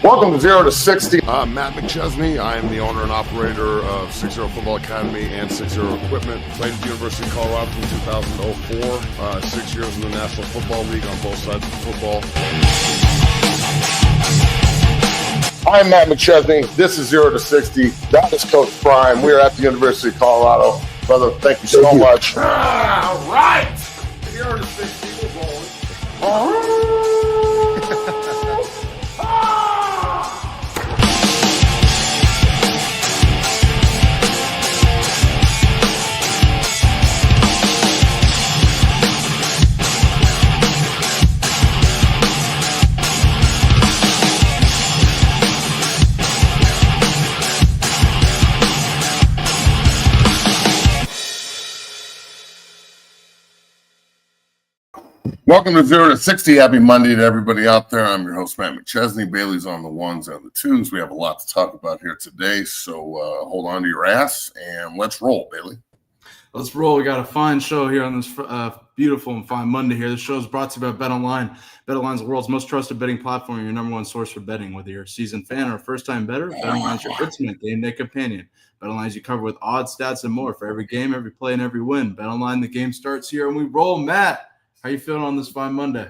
Welcome to 0 to 60. I'm Matt McChesney. I am the owner and operator of 6-0 Football Academy and 6-0 Equipment. Played at the University of Colorado from 2004. 6 years in the National Football League on both sides of football. I'm Matt McChesney. This is 0 to 60. That is Coach Prime. We are at the University of Colorado. Brother, thank you so much. All right. 0 to 60. We're rolling. Welcome to 0 to 60. Happy Monday to everybody out there. I'm your host, Matt McChesney. Bailey's on the ones and the twos. We have a lot to talk about here today, so hold on to your ass and let's roll, Bailey. Let's roll. We got a fine show here on this beautiful and fine Monday here. The show is brought to you by BetOnline. BetOnline is the world's most trusted betting platform and your number one source for betting. Whether you're a seasoned fan or a first-time bettor, BetOnline is your ultimate game day companion. BetOnline is you cover with odds, stats, and more for every game, every play, and every win. BetOnline, the game starts here, and we roll. Matt, how you feeling on this fine Monday?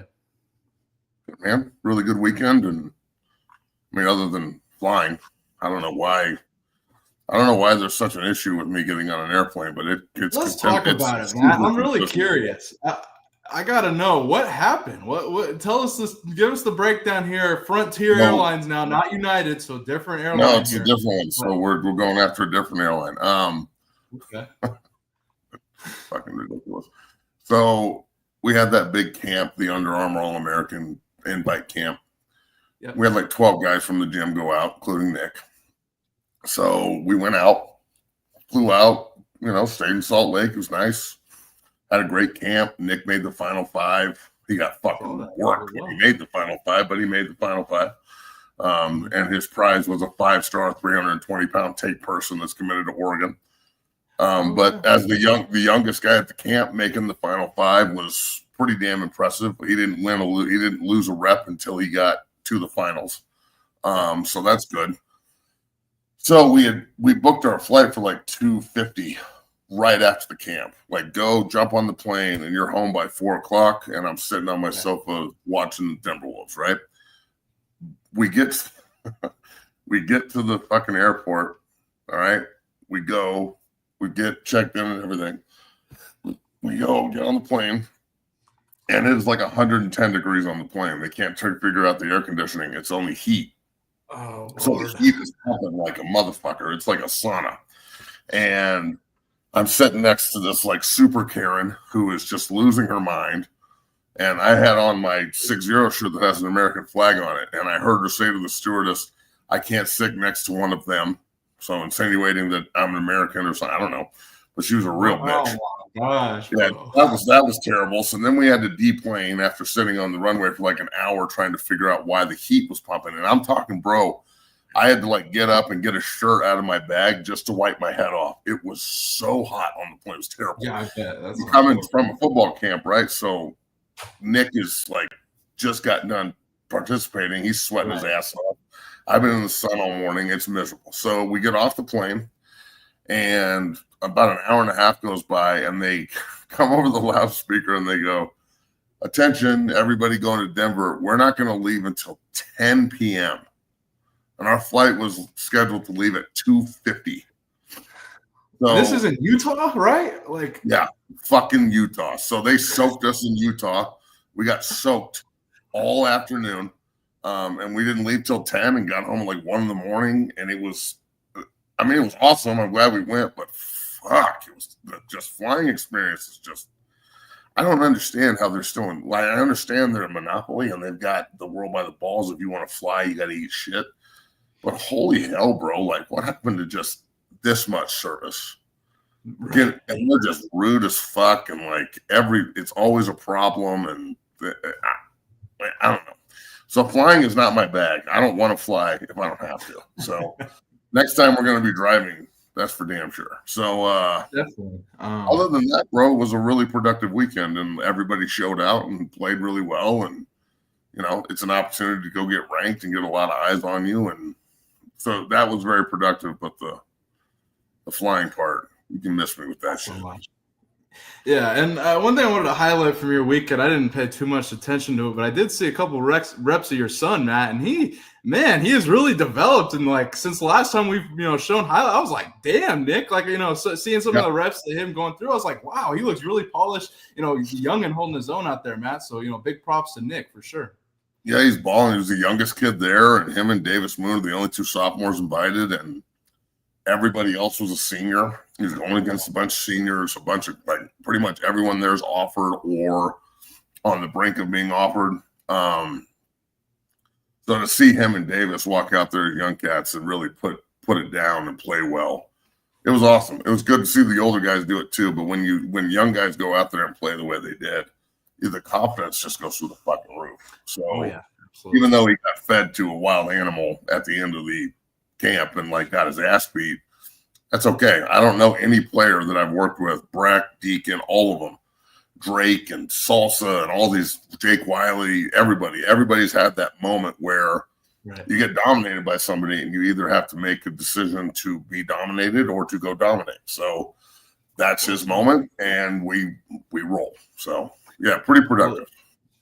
Man, really good weekend, and I mean, other than flying, I don't know why there's such an issue with me getting on an airplane, but it's. Let's talk about it, man. I'm really curious. I gotta know what happened. What? Tell us this. Give us the breakdown here. Frontier Airlines now, not United, so different airline. No, it's a different one. So we're going after a different airline. Okay. Fucking ridiculous. So we had that big camp, the Under Armour AllAmerican invite camp. Yep. We had like 12 guys from the gym go out, including Nick. So we went out, flew out, stayed in Salt Lake. It was nice. Had a great camp. Nick made the final five. He got fucking worked when he made the final five, but he made the final five. And his prize was a 5-star, 320-pound tape person that's committed to Oregon. But as the youngest guy at the camp, making the final five was pretty damn impressive. He didn't lose a rep until he got to the finals. So that's good. So we booked our flight for like 2:50 right after the camp. Like, go jump on the plane and you're home by 4:00, and I'm sitting on my sofa watching the Timberwolves. Right? We get to the fucking airport. All right, we go. We get checked in and everything. We go get on the plane, and it is like 110 degrees on the plane. They can't figure out the air conditioning. It's only heat. Oh, so the heat is pumping like a motherfucker. It's like a sauna. And I'm sitting next to this like super Karen who is just losing her mind. And I had on my 6-0 shirt that has an American flag on it. And I heard her say to the stewardess, I can't sit next to one of them. So insinuating that I'm an American or something, I don't know. But she was a real bitch. Oh my gosh. Yeah, that was terrible. So then we had to deplane after sitting on the runway for like an hour trying to figure out why the heat was pumping. And I'm talking, bro, I had to like get up and get a shirt out of my bag just to wipe my head off. It was so hot on the plane. It was terrible. Yeah, I bet. That's coming from a football camp, right? So Nick is like just got done participating. He's sweating his ass off. I've been in the sun all morning. It's miserable. So we get off the plane, and about an hour and a half goes by, and they come over the loudspeaker and they go, attention, everybody going to Denver. We're not going to leave until 10 p.m. And our flight was scheduled to leave at 2:50. So, this is in Utah, right? Yeah, fucking Utah. So they soaked us in Utah. We got soaked all afternoon. And we didn't leave till 10 and got home at like 1 a.m. And it was awesome. I'm glad we went, but fuck, it was just flying experience is just, I don't understand how they're still in. Like, I understand they're a monopoly and they've got the world by the balls. If you want to fly, you got to eat shit. But holy hell, bro! Like, what happened to just this much service? Right. And they're just rude as fuck, and like it's always a problem, and I don't know. So flying is not my bag. I don't want to fly if I don't have to. So next time we're going to be driving, that's for damn sure. So Definitely. other than that, bro, it was a really productive weekend, and everybody showed out and played really well. And it's an opportunity to go get ranked and get a lot of eyes on you, and so that was very productive. But the flying part, you can miss me with that shit. Yeah, and one thing I wanted to highlight from your weekend, I didn't pay too much attention to it, but I did see a couple reps of your son, Matt, and he has really developed. And like since the last time we've shown highlight, I was like, damn, Nick, like seeing some of the reps of him going through, I was like, wow, he looks really polished. He's young and holding his own out there, Matt. So big props to Nick for sure. Yeah, he's balling. He was the youngest kid there, and him and Davis Moon are the only two sophomores invited, and everybody else was a senior. He was going against a bunch of seniors, a bunch of pretty much everyone there's offered or on the brink of being offered. So to see him and Davis walk out there as young cats and really put it down and play well, it was awesome. It was good to see the older guys do it too. But when young guys go out there and play the way they did, the confidence just goes through the fucking roof. So even though he got fed to a wild animal at the end of the camp and got his ass beat, that's okay. I don't know any player that I've worked with, Breck, Deacon, all of them, Drake and Salsa and all these, Jake Wiley, everybody's had that moment where you get dominated by somebody and you either have to make a decision to be dominated or to go dominate. So that's his moment, and we roll. So yeah, pretty productive.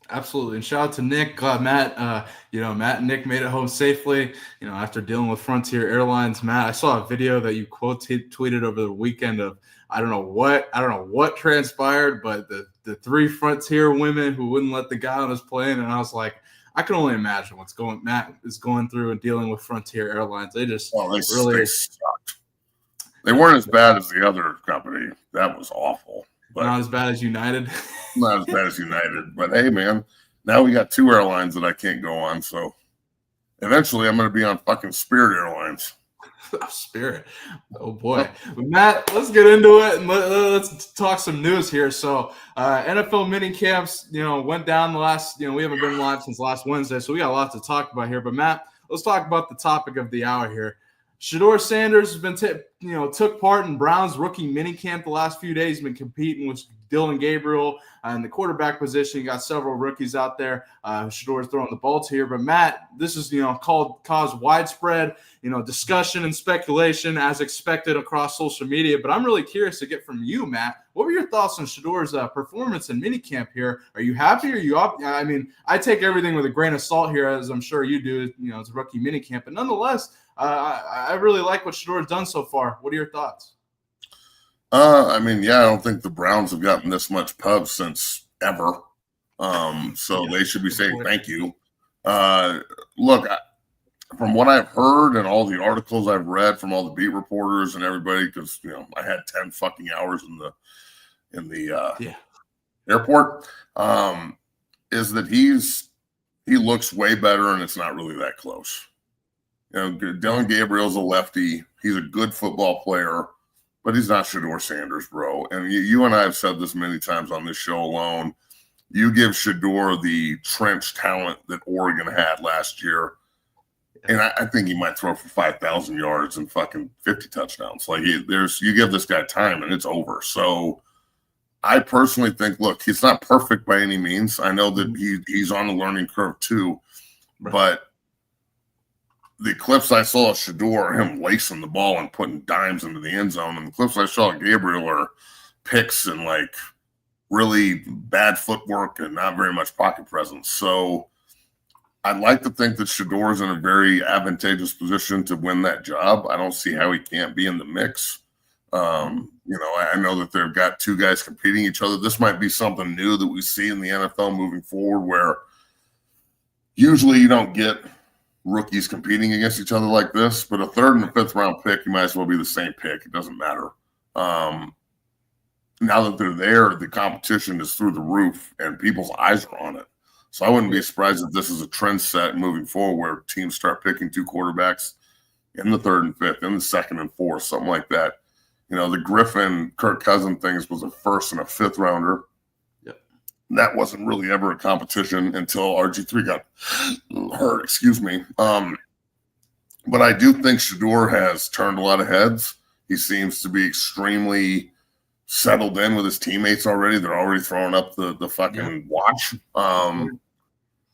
Absolutely. And shout out to Nick. Matt, Matt and Nick made it home safely, after dealing with Frontier Airlines. Matt, I saw a video that you tweeted over the weekend of, I don't know what transpired, but the three Frontier women who wouldn't let the guy on his plane. And I was like, I can only imagine Matt is going through and dealing with Frontier Airlines. They just they sucked. They weren't as bad as the other company. That was awful. But not as bad as United. Not as bad as United. But hey, man, now we got two airlines that I can't go on. So eventually I'm going to be on fucking Spirit Airlines. Spirit. Oh, boy. Matt, let's get into it and let's talk some news here. So NFL mini camps, went down the last, we haven't been live since last Wednesday, so we got a lot to talk about here. But, Matt, let's talk about the topic of the hour here. Shador Sanders has been, took part in Brown's rookie minicamp the last few days. He's been competing with Dylan Gabriel in the quarterback position. You got several rookies out there. Shador's throwing the ball to here. But, Matt, this is, caused widespread, discussion and speculation as expected across social media. But I'm really curious to get from you, Matt. What were your thoughts on Shador's performance in minicamp here? Are you happy? Are you up? I mean, I take everything with a grain of salt here, as I'm sure you do, it's a rookie minicamp. But nonetheless, I really like what Shedeur has done so far. What are your thoughts? I don't think the Browns have gotten this much pub since ever. So they should be saying thank you. Look, from what I've heard and all the articles I've read from all the beat reporters and everybody, because I had 10 fucking hours in the airport, is that he looks way better and it's not really that close. Dylan Gabriel's a lefty. He's a good football player, but he's not Shador Sanders, bro. And you and I have said this many times on this show alone. You give Shedeur the trench talent that Oregon had last year, and I think he might throw for 5,000 yards and fucking 50 touchdowns. You give this guy time and it's over. So I personally think, look, he's not perfect by any means. I know that he's on the learning curve too, but the clips I saw of Shedeur are him lacing the ball and putting dimes into the end zone, and the clips I saw of Gabriel are picks and really bad footwork and not very much pocket presence. So I'd like to think that Shedeur is in a very advantageous position to win that job. I don't see how he can't be in the mix. I know that they've got two guys competing each other. This might be something new that we see in the NFL moving forward, where usually you don't get rookies competing against each other like this, but a third and a fifth round pick, you might as well be the same pick. It doesn't matter. Now that they're there, the competition is through the roof and people's eyes are on it. So I wouldn't be surprised if this is a trend set moving forward where teams start picking two quarterbacks in the 3rd and 5th, in the 2nd and 4th, something like that. The Griffin, Kirk Cousins things was a 1st and a 5th rounder. Yep. That wasn't really ever a competition until RG3 got hurt, excuse me. But I do think Shedeur has turned a lot of heads. He seems to be extremely settled in with his teammates already. They're already throwing up the fucking watch.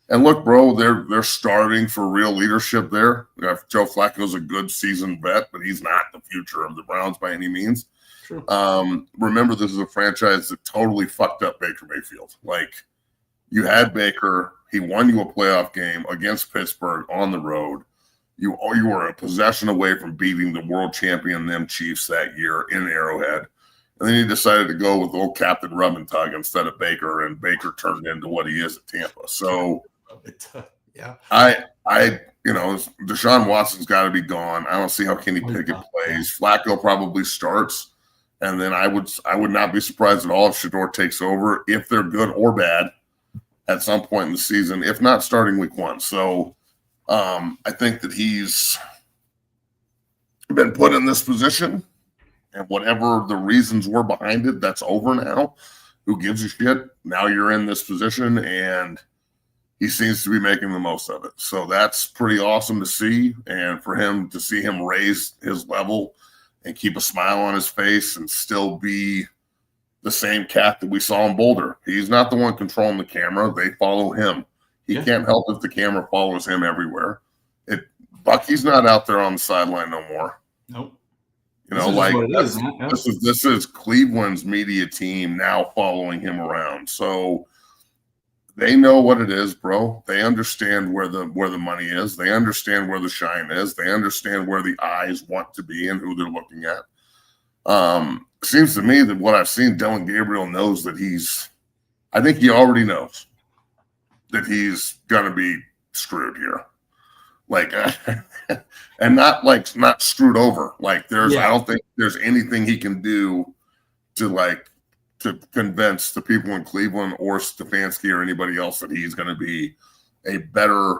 And look, bro, they're starting for real leadership there. Joe Flacco's a good seasoned vet, but he's not the future of the Browns by any means. True. Remember, this is a franchise that totally fucked up Baker Mayfield. Like, you had Baker, he won you a playoff game against Pittsburgh on the road. You were a possession away from beating the world champion, them Chiefs, that year in Arrowhead. And then he decided to go with old Captain Rub and Tug instead of Baker, and Baker turned into what he is at Tampa. So, yeah, Deshaun Watson's got to be gone. I don't see how Kenny Pickett plays. Flacco probably starts, and then I would not be surprised at all if Shedeur takes over, if they're good or bad, at some point in the season, if not starting week 1. So I think that he's been put in this position, and whatever the reasons were behind it, that's over now. Who gives a shit? Now you're in this position, and he seems to be making the most of it. So that's pretty awesome to see, and for him to see him raise his level and keep a smile on his face and still be the same cat that we saw in Boulder. He's not the one controlling the camera. They follow him. He can't help if the camera follows him everywhere. Bucky's not out there on the sideline no more. Nope. This is Cleveland's media team now following him around. So they know what it is, bro. They understand where the money is. They understand where the shine is. They understand where the eyes want to be and who they're looking at. Seems to me that what I've seen, Dylan Gabriel knows that I think he already knows that he's going to be screwed here. Like, and not screwed over. Like, I don't think there's anything he can do to convince the people in Cleveland or Stefanski or anybody else that he's going to be a better,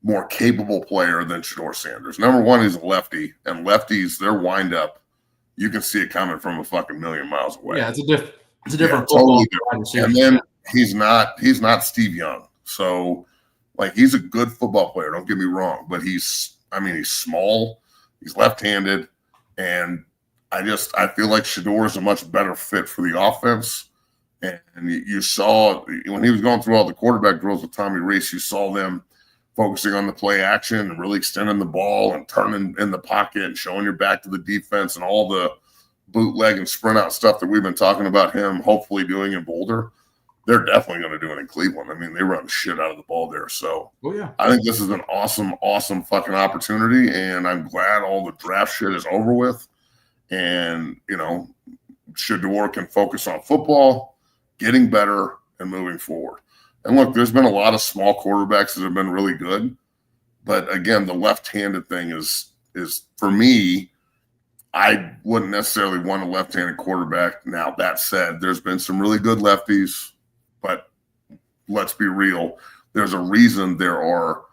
more capable player than Shador Sanders. Number one, he's a lefty, and lefties, their wind up, you can see it coming from a fucking million miles away. Yeah, it's a different football. Totally different. And then he's not Steve Young. So, he's a good football player, don't get me wrong, but he's small, he's left-handed, and I feel like Shedeur is a much better fit for the offense. And you saw when he was going through all the quarterback drills with Tommy Reese, you saw them focusing on the play action and really extending the ball and turning in the pocket and showing your back to the defense and all the bootleg and sprint out stuff that we've been talking about him hopefully doing in Boulder. They're definitely going to do it in Cleveland. I mean, they run the shit out of the ball there. So I think this is an awesome, awesome fucking opportunity, and I'm glad all the draft shit is over with. And, Shedeur can focus on football, getting better, and moving forward. And look, there's been a lot of small quarterbacks that have been really good. But, again, the left-handed thing is for me, I wouldn't necessarily want a left-handed quarterback. Now, that said, there's been some really good lefties. But let's be real. There's a reason there are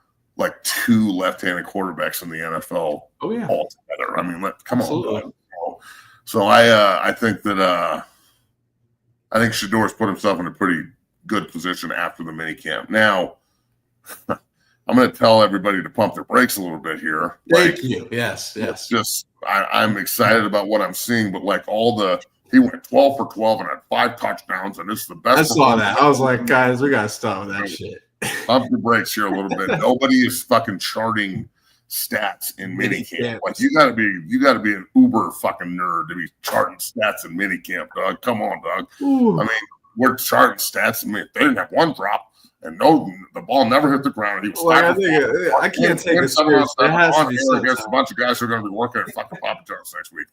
2 left-handed quarterbacks in the NFL altogether. I mean, come on. Dog. So I think that I think Shedeur's put himself in a pretty good position after the mini camp. Now, I'm going to tell everybody to pump their brakes a little bit here. Thank you. Yes. Just I'm excited about what I'm seeing, but he went 12 for 12 and had 5 touchdowns, and it's the best. I saw that. I was like, guys, we got to stop with that shit. Pump your brakes here a little bit. Nobody is fucking charting stats in minicamp. You gotta be an uber fucking nerd to be charting stats in minicamp, dog. Come on, dog. Ooh. I mean, we're charting stats. I mean, they didn't have one drop, and the ball never hit the ground. He was I can't take this serious. It has to be against a bunch of guys who are going to be working at fucking Papa John's next week.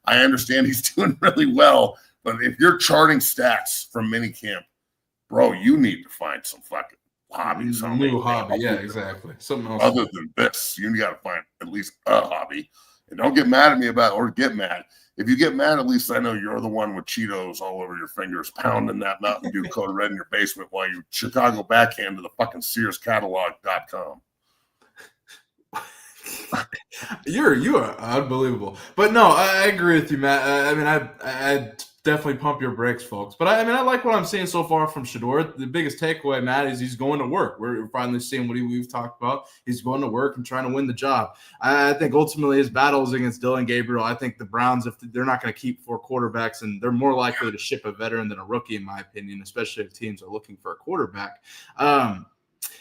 I understand he's doing really well, but if you're charting stats from minicamp, bro, you need to find some fucking hobbies. New hobby, yeah, exactly. Something else. Other than this, you got to find at least a hobby. And don't get mad at me or get mad. If you get mad, at least I know you're the one with Cheetos all over your fingers, pounding that Mountain Dew Code Red in your basement while you Chicago backhand to the fucking SearsCatalog.com. You are unbelievable. But no, I agree with you, Matt. I mean, I definitely pump your brakes, folks. But I mean, I like what I'm seeing so far from Shedeur. The biggest takeaway, Matt, is he's going to work. We're finally seeing what we've talked about. He's going to work and trying to win the job. I think ultimately his battle is against Dylan Gabriel. I think the Browns, if they're not going to keep 4 quarterbacks, and they're more likely to ship a veteran than a rookie, in my opinion, especially if teams are looking for a quarterback.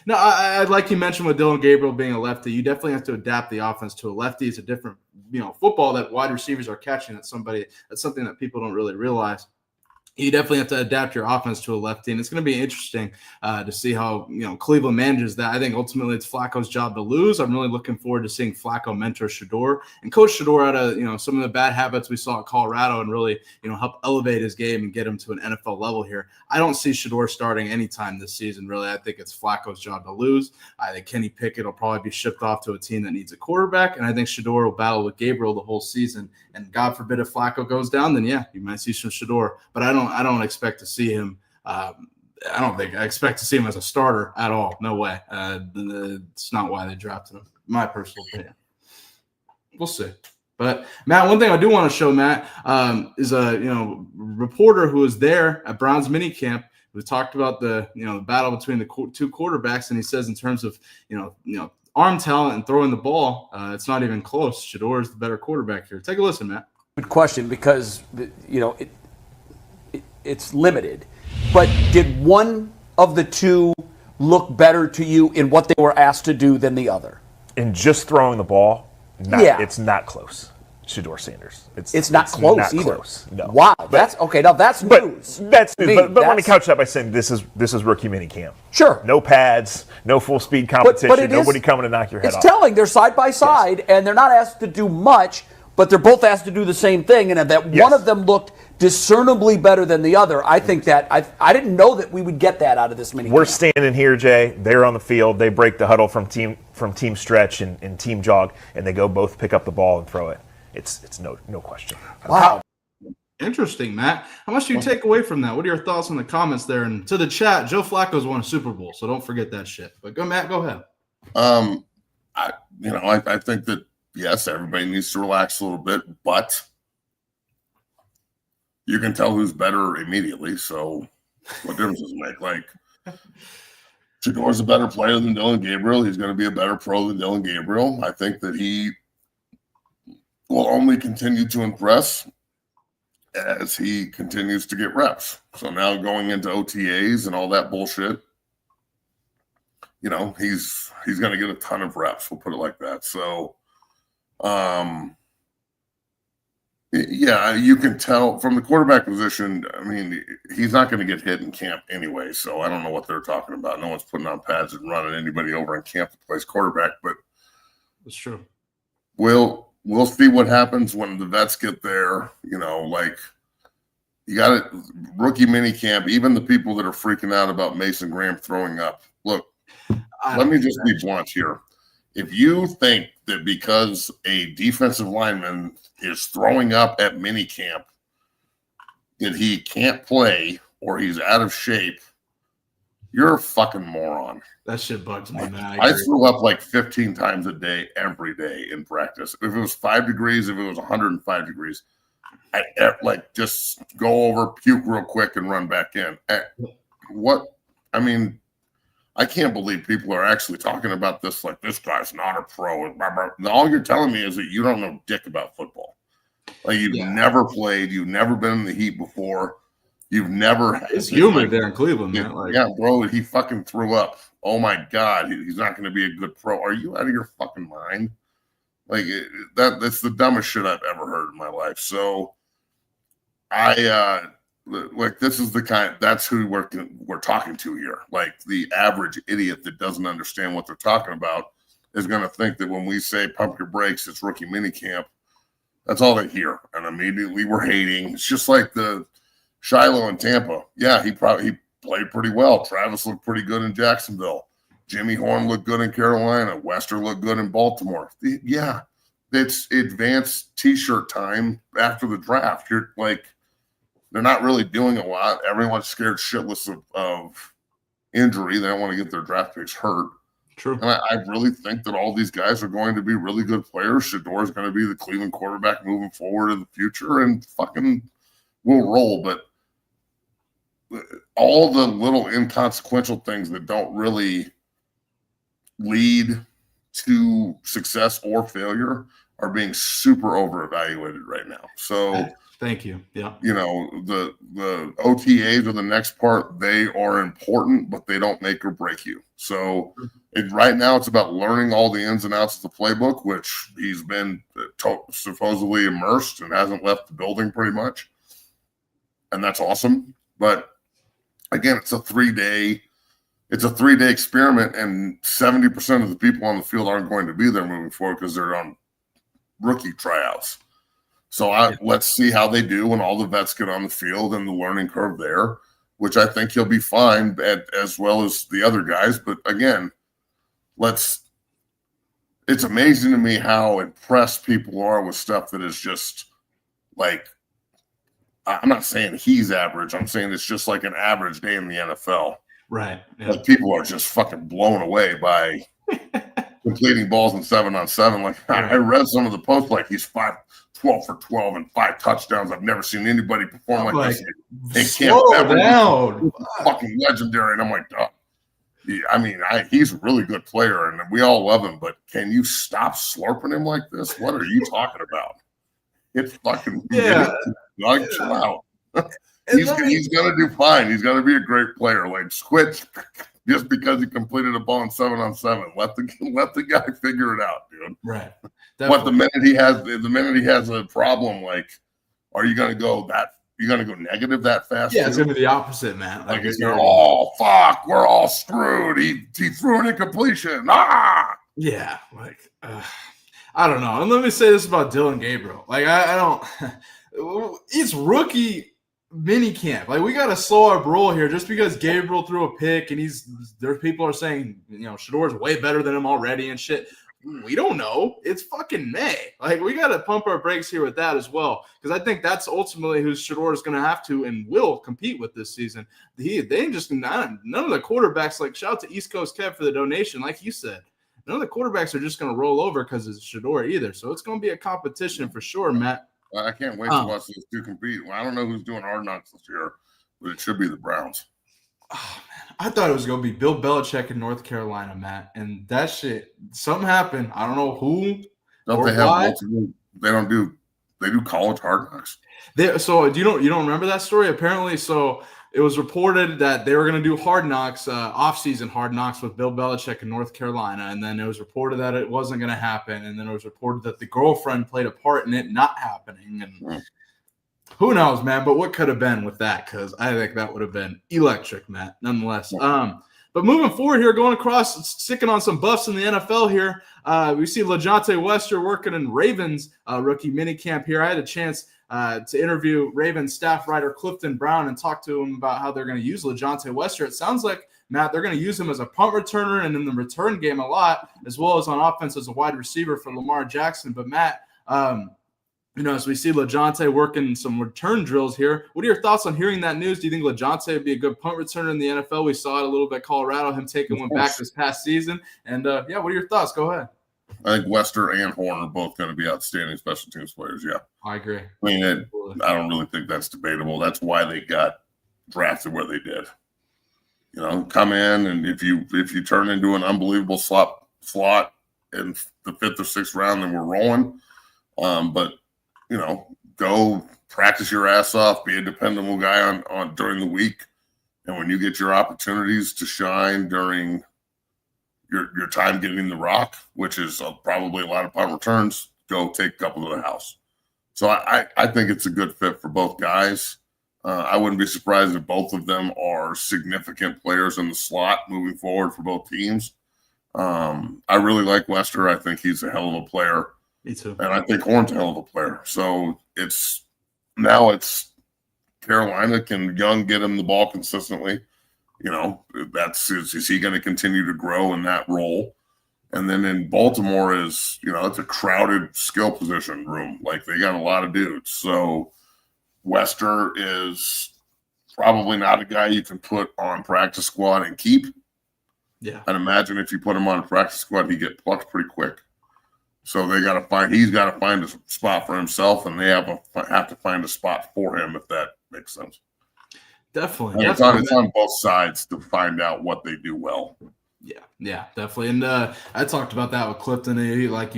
No, I like you mentioned with Dylan Gabriel being a lefty, you definitely have to adapt the offense to a lefty. It's a different, football that wide receivers are catching. That's something that people don't really realize. You definitely have to adapt your offense to a lefty, and it's going to be interesting to see how Cleveland manages that. I think ultimately it's Flacco's job to lose. I'm really looking forward to seeing Flacco mentor Shedeur and coach Shedeur out of some of the bad habits we saw at Colorado, and really help elevate his game and get him to an NFL level here. I don't see Shedeur starting anytime this season. Really, I think it's Flacco's job to lose. I think Kenny Pickett will probably be shipped off to a team that needs a quarterback, and I think Shedeur will battle with Gabriel the whole season. And God forbid if Flacco goes down, then yeah, you might see some Shedeur. But I don't expect to see him. I expect to see him as a starter at all. No way. It's not why they drafted him. My personal opinion. We'll see. But Matt, one thing I do want to show Matt is a reporter who was there at Browns minicamp. We talked about the battle between the 2 quarterbacks, and he says in terms of arm talent and throwing the ball, it's not even close. Shedeur is the better quarterback here. Take a listen, Matt. Good question, because it's limited. But did one of the 2 look better to you in what they were asked to do than the other? In just throwing the ball, it's not close. Shador Sanders. It's not close not either. Close, no. Wow, that's okay. Now that's news. That's news. But let me couch that by saying this is rookie minicamp. Sure. No pads, no full speed competition. Nobody coming to knock your head off. It's telling. They're side by side, and they're not asked to do much, but they're both asked to do the same thing, and that one of them looked discernibly better than the other. I think that I didn't know that we would get that out of this minicamp. We're standing here, Jay. They're on the field. They break the huddle from team stretch and team jog, and they go both pick up the ball and throw it. It's no question. Wow. Interesting, Matt. How much do you take away from that? What are your thoughts on the comments there? And to the chat, Joe Flacco's won a Super Bowl, so don't forget that shit. But Matt, go ahead. I think that yes, everybody needs to relax a little bit, but you can tell who's better immediately. So what difference does it make? Like, Shedor's a better player than Dylan Gabriel. He's going to be a better pro than Dylan Gabriel. I think that he will only continue to impress as he continues to get reps. So now going into OTAs and all that bullshit, he's going to get a ton of reps. We'll put it like that. So, yeah, you can tell from the quarterback position. I mean, he's not going to get hit in camp anyway. So I don't know what they're talking about. No one's putting on pads and running anybody over in camp that plays quarterback, but that's true. We'll see what happens when the vets get there. Like you got it, rookie mini camp. Even the people that are freaking out about Mason Graham throwing up. Look, let me just be blunt here. If you think that because a defensive lineman is throwing up at mini camp that he can't play or he's out of shape, you're a fucking moron. That shit bugs me, man. I threw up like 15 times a day, every day in practice. If it was 5 degrees, if it was 105 degrees, I just go over, puke real quick, and run back in. I can't believe people are actually talking about this like this guy's not a pro. All you're telling me is that you don't know dick about football. Like you've never played, you've never been in the heat before. You've never. It's humid there in Cleveland, man. Bro, he fucking threw up. Oh my God, he's not going to be a good pro. Are you out of your fucking mind? Like that's the dumbest shit I've ever heard in my life. So, this is the kind. That's who we're talking to here. Like the average idiot that doesn't understand what they're talking about is going to think that when we say pump your brakes, it's rookie minicamp. That's all they hear, and immediately we're hating. It's just like the Shiloh in Tampa. Yeah, he played pretty well. Travis looked pretty good in Jacksonville. Jimmy Horn looked good in Carolina. Wester looked good in Baltimore. Yeah, it's advanced T-shirt time after the draft. You're like, they're not really doing a lot. Everyone's scared shitless of injury. They don't want to get their draft picks hurt. True. And I really think that all these guys are going to be really good players. Shedeur is going to be the Cleveland quarterback moving forward in the future, and fucking will roll. But all the little inconsequential things that don't really lead to success or failure are being super over-evaluated right now. So thank you. Yeah. You know, the OTAs are the next part. They are important, but they don't make or break you. So right now it's about learning all the ins and outs of the playbook, which he's been supposedly immersed and hasn't left the building pretty much. And that's awesome. But again, it's a 3-day experiment, and 70% of the people on the field aren't going to be there moving forward because they're on rookie tryouts. So let's see how they do when all the vets get on the field and the learning curve there, which I think he'll be fine as well as the other guys. But again, it's amazing to me how impressed people are with stuff that is just like, I'm not saying he's average. I'm saying it's just like an average day in the NFL. Right. Yeah. Like people are just fucking blown away by completing balls in 7-on-7. Like I read some of the posts, like he's 12 for 12 and 5 touchdowns. I've never seen anybody perform like this. Slow down. Fucking legendary. And I'm like, oh. I mean, he's a really good player, and we all love him. But can you stop slurping him like this? What are you talking about? It's fucking like chill out. He's gonna do fine. He's gonna be a great player. Like quit just because he completed a ball in 7-on-7. Let the guy figure it out, dude. Right. Definitely. What the minute he has a problem, like, are you gonna go negative that fast? Yeah, it's gonna be the opposite, man. Like it's gonna, oh fuck, we're all screwed. He threw an incompletion. Ah. Yeah, like I don't know. And let me say this about Dylan Gabriel. Like I don't. It's rookie mini camp. Like we got to slow our roll here. Just because Gabriel threw a pick and there's people are saying, you know, Shedor's way better than him already and shit. We don't know. It's fucking May. Like we got to pump our brakes here with that as well, because I think that's ultimately who Shedeur is going to have to and will compete with this season. They ain't just none of the quarterbacks. Like shout out to East Coast Kev for the donation. Like you said, none of the quarterbacks are just going to roll over because it's Shedeur either. So it's going to be a competition for sure, Matt. I can't wait to watch these two compete. Well, I don't know who's doing Hard Knocks this year, but it should be the Browns. Oh, man. I thought it was going to be Bill Belichick in North Carolina, Matt. And that shit, something happened. I don't know who. Don't they have multiple? They do college Hard Knocks. So you don't remember that story? Apparently, so it was reported that they were going to do Hard Knocks, off-season Hard Knocks with Bill Belichick in North Carolina, and then it was reported that it wasn't going to happen, and then it was reported that the girlfriend played a part in it not happening, and who knows, man? But what could have been with that? Because I think that would have been electric, Matt. Nonetheless, but moving forward here, going across, sticking on some buffs in the NFL here, we see Leonte Wester working in Ravens rookie minicamp here. I had a chance to interview Ravens staff writer Clifton Brown and talk to him about how they're going to use Leonte Wester. It sounds like, Matt, they're going to use him as a punt returner and in the return game a lot, as well as on offense as a wide receiver for Lamar Jackson. But, Matt, as we see Leonte working some return drills here, what are your thoughts on hearing that news? Do you think Leonte would be a good punt returner in the NFL? We saw it a little bit at Colorado, him taking one back this past season. And, what are your thoughts? Go ahead. I think Wester and Horn are both going to be outstanding special teams players. Yeah, I agree. I mean, I don't really think that's debatable. That's why they got drafted where they did. You know, come in, and if you turn into an unbelievable slot in the 5th or 6th round, then we're rolling. But you know, go practice your ass off, be a dependable guy on during the week, and when you get your opportunities to shine during your time getting the rock, which is probably a lot of punt returns, go take a couple to the house. So I think it's a good fit for both guys. I wouldn't be surprised if both of them are significant players in the slot moving forward for both teams. I really like Wester. I think he's a hell of a player. Me too. And I think Horn's a hell of a player. So it's Carolina. Can Young get him the ball consistently? You know, is he going to continue to grow in that role? And then in Baltimore it's a crowded skill position room. Like they got a lot of dudes. So Wester is probably not a guy you can put on practice squad and keep. Yeah. I'd imagine if you put him on a practice squad, he'd get plucked pretty quick. So he's got to find a spot for himself, and they have to find a spot for him, if that makes sense. Definitely. It's on both sides to find out what they do well. Yeah, definitely. And I talked about that with Clifton. Like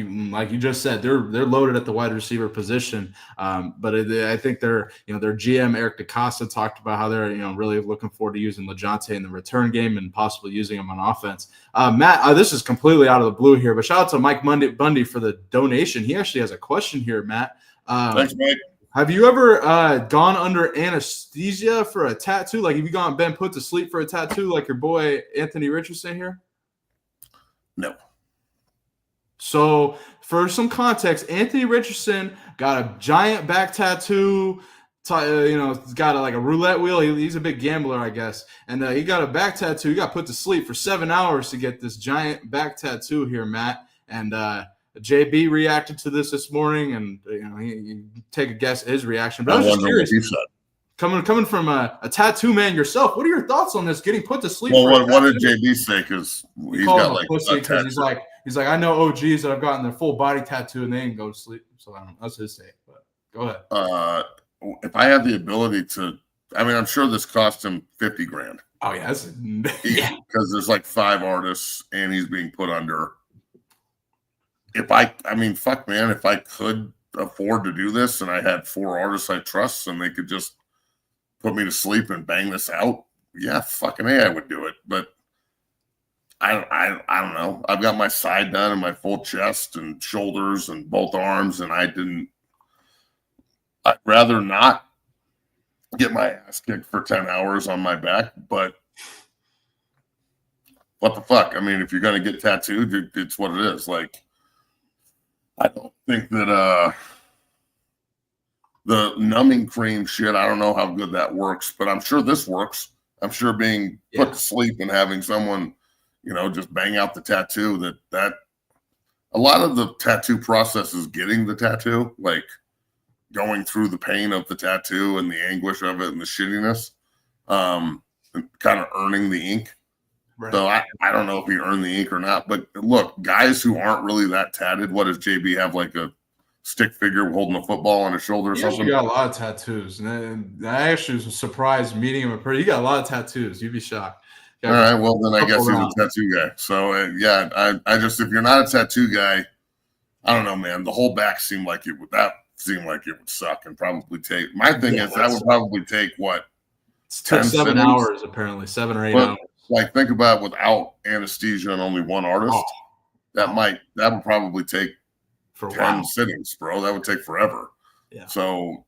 you just said, they're loaded at the wide receiver position. But I think their GM Eric DeCosta talked about how they're really looking forward to using Leonte in the return game and possibly using him on offense. Matt, this is completely out of the blue here, but shout out to Mike Bundy for the donation. He actually has a question here, Matt. Thanks, Mike. Have you ever gone under anesthesia for a tattoo? Like, have you been put to sleep for a tattoo like your boy Anthony Richardson here? No. So, for some context, Anthony Richardson got a giant back tattoo. He's got a roulette wheel. He's a big gambler, I guess. And he got a back tattoo. He got put to sleep for 7 hours to get this giant back tattoo here, Matt. And JB reacted to this morning, and he take a guess at his reaction. But I was just curious, coming from a tattoo man yourself, what are your thoughts on this? Getting put to sleep? Well, what did JB say? Because he's got like pussy, because he's like I know OGs that have gotten their full body tattoo and they didn't go to sleep. So I don't know. That's his take. But go ahead. If I had the ability to, I'm sure this cost him $50,000. Oh yeah, because there's like 5 artists and he's being put under. If I could afford to do this and I had 4 artists I trust and they could just put me to sleep and bang this out, yeah, fucking A, I would do it. But I don't know. I've got my side done and my full chest and shoulders and both arms, and I'd rather not get my ass kicked for 10 hours on my back, but what the fuck? If you're going to get tattooed, it's what it is. Like, I don't think that the numbing cream shit, I don't know how good that works, but I'm sure this works. I'm sure being put to sleep and having someone, just bang out the tattoo, that a lot of the tattoo process is getting the tattoo, like going through the pain of the tattoo and the anguish of it and the shittiness, and kind of earning the ink. Right. So I don't know if he earned the ink or not, but look, guys who aren't really that tatted, what does JB have, like a stick figure holding a football on his shoulder or something? He got a lot of tattoos, and I actually was surprised meeting him in person. He got a lot of tattoos. You'd be shocked. All right, well then I guess he's a tattoo guy. So I just, if you're not a tattoo guy, I don't know, man. The whole back seemed like it would suck and probably take. My thing is that would probably take what? It took 7 hours, apparently, 7 or 8 hours. Like, think about it, without anesthesia and only one artist, that would probably take 10 sittings, bro. That would take forever. Yeah. So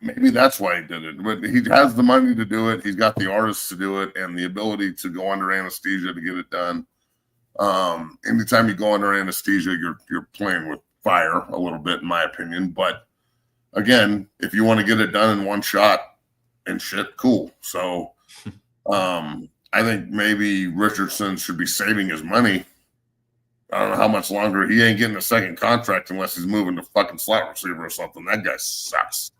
maybe that's why he did it. But he has the money to do it. He's got the artists to do it and the ability to go under anesthesia to get it done. Anytime you go under anesthesia, you're playing with fire a little bit, in my opinion. But again, if you want to get it done in one shot and shit, cool. So I think maybe Richardson should be saving his money. I don't know how much longer. He ain't getting a second contract unless he's moving to fucking slot receiver or something. That guy sucks.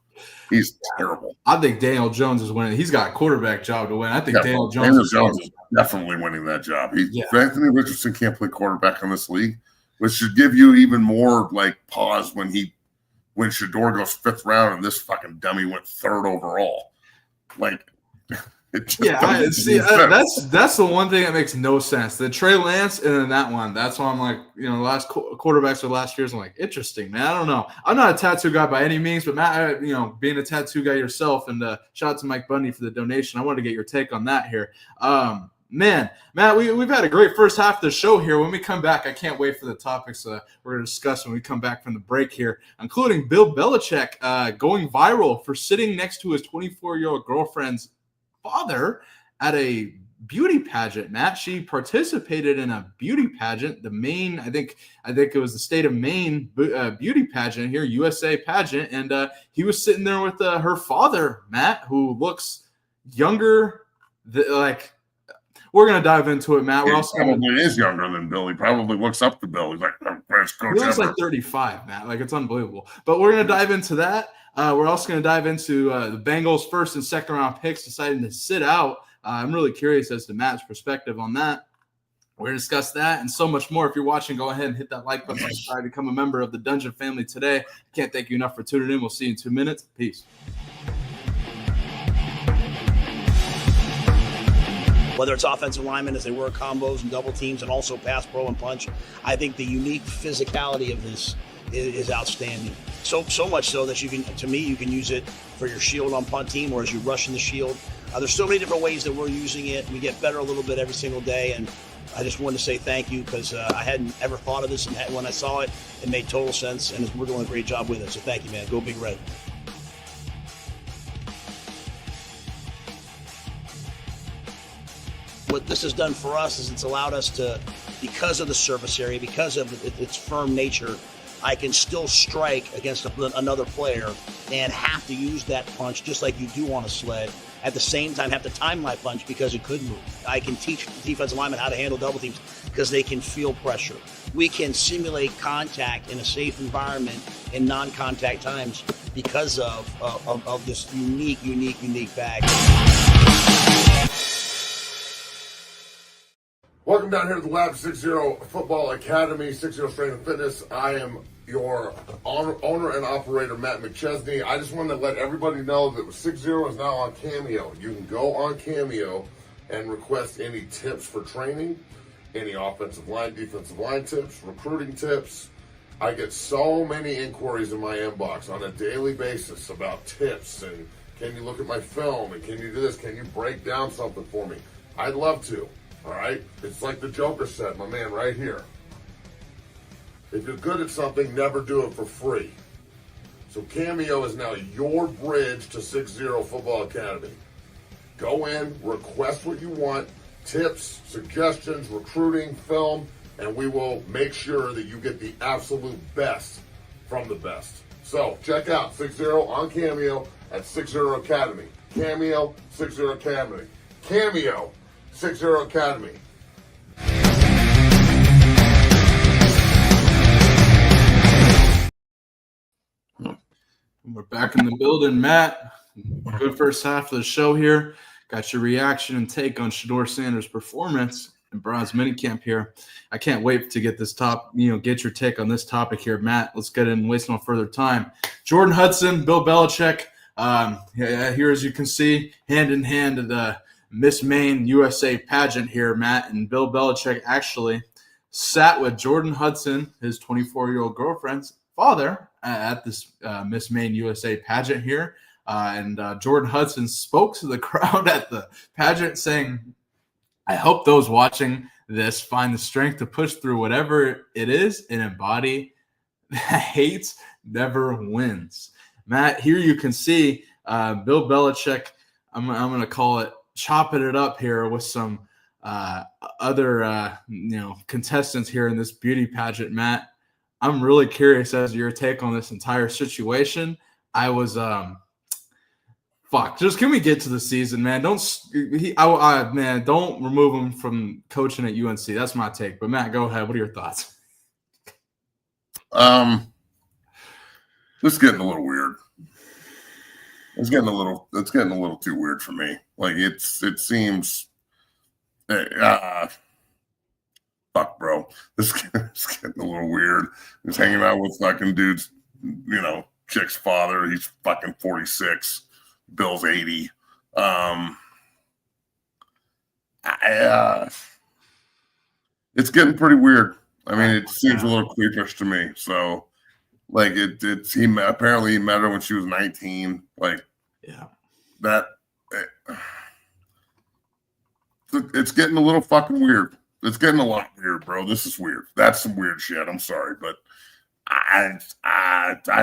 He's terrible. I think Daniel Jones is winning. He's got a quarterback job to win. I think Daniel Jones is definitely winning that job. Anthony Richardson can't play quarterback in this league, which should give you even more like pause when Shedeur goes 5th round and this fucking dummy went 3rd overall. Like, that's the one thing that makes no sense. The Trey Lance and then that one. That's why I'm like, the last quarterbacks of last year's. I'm like, interesting, man. I don't know. I'm not a tattoo guy by any means, but Matt, being a tattoo guy yourself, and shout out to Mike Bundy for the donation. I wanted to get your take on that here. Man, Matt, we've had a great first half of the show here. When we come back, I can't wait for the topics we're going to discuss when we come back from the break here, including Bill Belichick going viral for sitting next to his 24-year-old girlfriend's father at a beauty pageant. Matt, she participated in a beauty pageant, the Maine, I think it was the state of Maine beauty pageant here, USA pageant, and he was sitting there with her father, Matt, who looks younger. We're going to dive into it, Matt. He is younger than Bill. He probably looks up to Bill. He's like, he looks like 35, Matt. Like, it's unbelievable. But we're going to dive into that. We're also going to dive into the Bengals' 1st and 2nd round picks deciding to sit out. I'm really curious as to Matt's perspective on that. We're going to discuss that and so much more. If you're watching, go ahead and hit that like button, subscribe, become a member of the Dungeon family today. Can't thank you enough for tuning in. We'll see you in 2 minutes. Peace. Whether it's offensive linemen as they work combos and double teams and also pass, pro, and punch, I think the unique physicality of this is outstanding. So much so that you can use it for your shield on punt team or as you rush in the shield. There's so many different ways that we're using it. We get better a little bit every single day, and I just wanted to say thank you because I hadn't ever thought of this, and when I saw it, it made total sense, and we're doing a great job with it. So thank you, man. Go Big Red. What this has done for us is it's allowed us to, because of the surface area, because of its firm nature, I can still strike against another player and have to use that punch just like you do on a sled. At the same time, have to time my punch because it could move. I can teach defensive linemen how to handle double teams because they can feel pressure. We can simulate contact in a safe environment in non-contact times because of this unique bag. Welcome down here to the Lab 60 Football Academy, 60 Strength and Fitness. I am your owner and operator, Matt McChesney. I just wanted to let everybody know that 60 is now on Cameo. You can go on Cameo and request any tips for training, any offensive line, defensive line tips, recruiting tips. I get so many inquiries in my inbox on a daily basis about tips and can you look at my film and can you do this? Can you break down something for me? I'd love to. All right? It's like the Joker said, my man, right here. If you're good at something, never do it for free. So Cameo is now your bridge to 60 Football Academy. Go in, request what you want, tips, suggestions, recruiting, film, and we will make sure that you get the absolute best from the best. So check out 60 on Cameo at 60 Academy. Cameo, 60 Academy. Cameo, 60 Academy. We're back in the building, Matt. Good first half of the show here. Got your reaction and take on Shador Sanders' performance in Browns minicamp here. I can't wait to get this get your take on this topic here, Matt. Let's get in, waste no further time. Jordan Hudson, Bill Belichick. Here, as you can see, hand in hand to the Miss Maine USA pageant here, Matt. And Bill Belichick actually sat with Jordan Hudson, his 24-year-old girlfriend's father, at this Miss Maine USA pageant here. And Jordan Hudson spoke to the crowd at the pageant saying, I hope those watching this find the strength to push through whatever it is and embody that hate never wins. Matt, here you can see Bill Belichick, I'm going to call it chopping it up here with some other contestants here in this beauty pageant, Matt. I'm really curious as to your take on this entire situation. I was just can we get to the season, man? Don't remove him from coaching at UNC. That's my take. But Matt, go ahead. What are your thoughts? This is getting a little weird. It's getting a little too weird for me. Like it seems fuck, bro. This is getting a little weird. He's hanging out with fucking dudes, chick's father. He's fucking 46. Bill's 80. It's getting pretty weird. I mean, it seems a little creepish to me. So, like, he apparently met her when she was 19. Like, yeah, that. It's getting a little fucking weird. It's getting a lot weird, bro. This is weird. That's some weird shit. I'm sorry, but I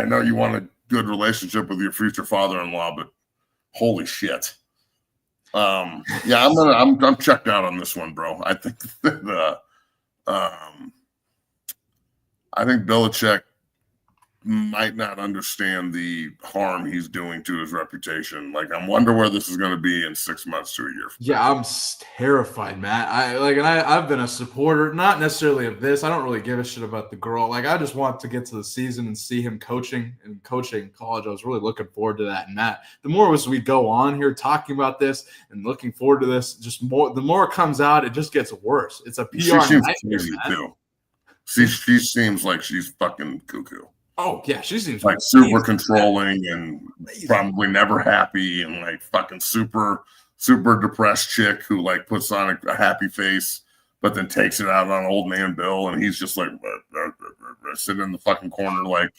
know you want a good relationship with your future father-in-law, but holy shit. I'm checked out on this one, bro. I think I think Belichick might not understand the harm he's doing to his reputation. Like, I wonder where this is going to be in 6 months to a year. Yeah, I'm terrified, Matt. I've been a supporter, not necessarily of this. I don't really give a shit about the girl. Like, I just want to get to the season and see him coaching college. I was really looking forward to that. And Matt, the more as we go on here talking about this and looking forward to this, the more it comes out, it just gets worse. It's a PR She seems nightmare, crazy man. too. She seems like she's fucking cuckoo. Oh yeah, she seems like super controlling and probably never happy, and like fucking super depressed chick who like puts on a happy face but then takes it out on old man Bill, and he's just like sitting in the fucking corner like,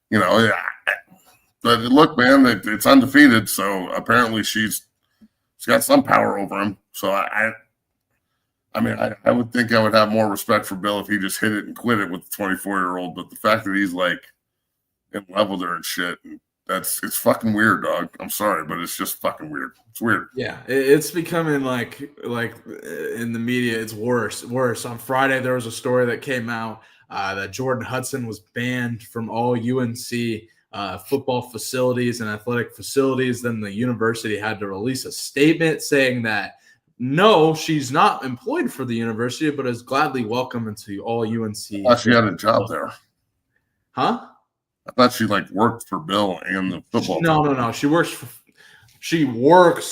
you know. Yeah. But look, man, it's undefeated, so apparently she's got some power over him. So I would think I would have more respect for Bill if he just hit it and quit it with the 24-year-old. But the fact that he's like in love with her and shit, it's fucking weird, dog. I'm sorry, but it's just fucking weird. It's weird. Yeah, it's becoming like in the media, it's worse. On Friday, there was a story that came out that Jordan Hudson was banned from all UNC football facilities and athletic facilities. Then the university had to release a statement saying that no, she's not employed for the university, but is gladly welcome into all UNC. I thought she had a job there. Huh? I thought she like worked for Bill and the football. No. She works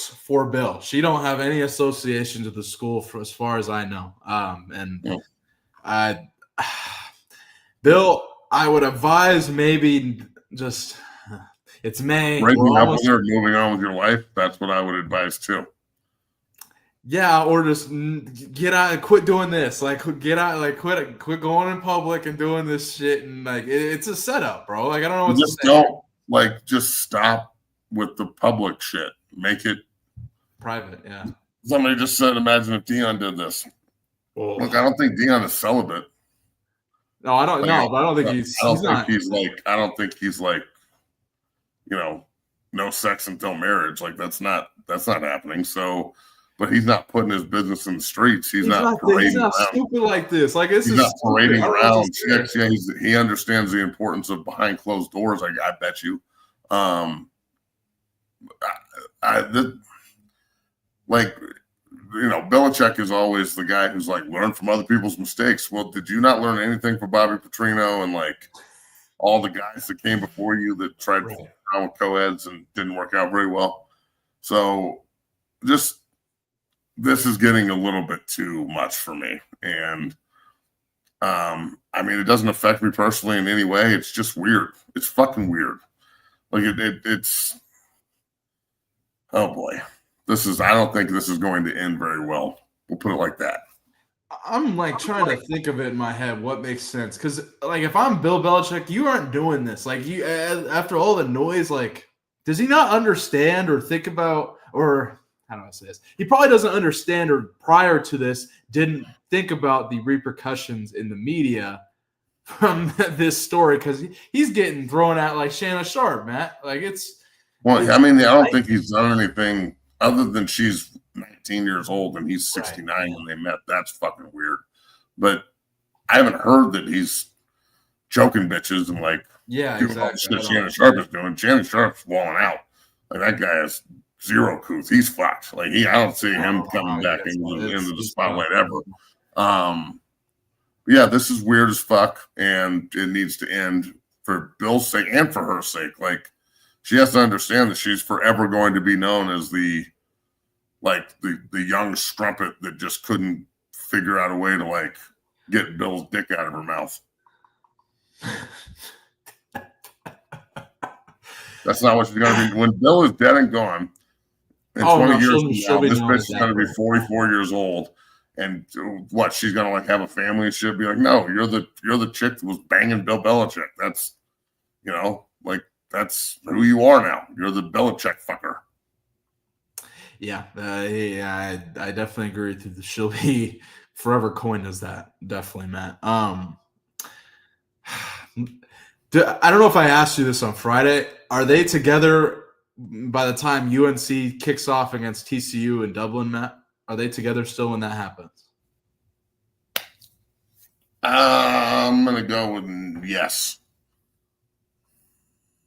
for Bill. She don't have any association to the school, as far as I know. Bill, I would advise maybe just it's May. Breaking up with her, moving on with your life. That's what I would advise too. Yeah, or just get out and quit doing this. Like, get out, like, quit going in public and doing this shit. And like, it's a setup, bro. Like, I don't know what to say. Don't just stop with the public shit. Make it private. Yeah. Somebody just said, imagine if Dion did this. Oh. Look, I don't think Dion is celibate. No, I don't know. But I don't think he's. I don't think he's like, you know, no sex until marriage. Like that's not happening. So. But he's not putting his business in the streets. He's not parading he's not around. stupid like this. Like this he's is not parading stupid. Around chicks. Yeah, he understands the importance of behind closed doors. I bet you. Belichick is always the guy who's like learn from other people's mistakes. Well, did you not learn anything from Bobby Petrino and like all the guys that came before you that tried to around with co-eds and didn't work out very well? So just. This is getting a little bit too much for me. And, it doesn't affect me personally in any way. It's just weird. It's fucking weird. Like, it's – oh, boy. I don't think this is going to end very well. We'll put it like that. I'm, like, trying to think of it in my head what makes sense. Because, like, if I'm Bill Belichick, you aren't doing this. Like, you after all the noise, like, does he not understand or think about or – how do I say this? He probably doesn't understand or prior to this didn't think about the repercussions in the media from this story because he's getting thrown out like Shannon Sharp, Matt. Like it's. Well, I don't think he's done anything other than she's 19 years old and he's 69 when they met. That's fucking weird. But I haven't heard that he's choking bitches and like doing all the shit Shannon Sharp is doing. Shannon Sharp's walling out. Like that guy is zero couth. He's fucked. Like I don't see him coming back into the spotlight ever. Yeah, this is weird as fuck, and it needs to end for Bill's sake and for her sake. Like she has to understand that she's forever going to be known as the young strumpet that just couldn't figure out a way to like get Bill's dick out of her mouth. That's not what she's going to be. When Bill is dead and gone, in 20 years from now, this bitch is going to be 44 years old. And what, she's going to like have a family and she'll be like, no, you're the chick that was banging Bill Belichick. That's, that's who you are now. You're the Belichick fucker. Yeah. I definitely agree with you. She'll be forever coined as that. Definitely, Matt. I don't know if I asked you this on Friday. Are they together by the time UNC kicks off against TCU in Dublin, Matt? Are they together still when that happens? I'm going to go with yes.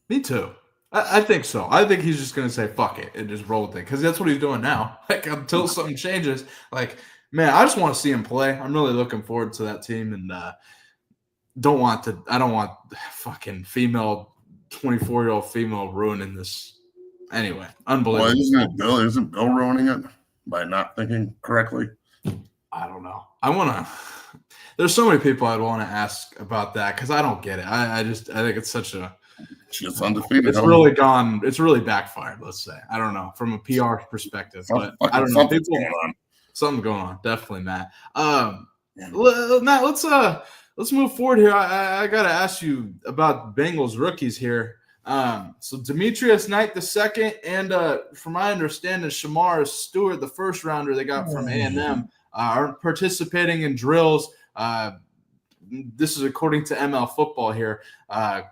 Me too. I think so. I think he's just going to say fuck it and just roll with it because that's what he's doing now. Like until something changes. Like, man, I just want to see him play. I'm really looking forward to that team, and I don't want fucking 24-year-old female ruining this. Anyway, unbelievable. Well, isn't Bill ruining it by not thinking correctly? I don't know. There's so many people I'd want to ask about that because I don't get it. I think it's such a. She's undefeated. It's really gone. It's really backfired. Let's say. I don't know from a PR perspective, but I don't know. Something's going on. Definitely, Matt. Matt, let's move forward here. I gotta ask you about Bengals rookies here. So Demetrius Knight II, and from my understanding, Shamar Stewart, the first rounder they got from A&M, are participating in drills. This is according to ML Football here,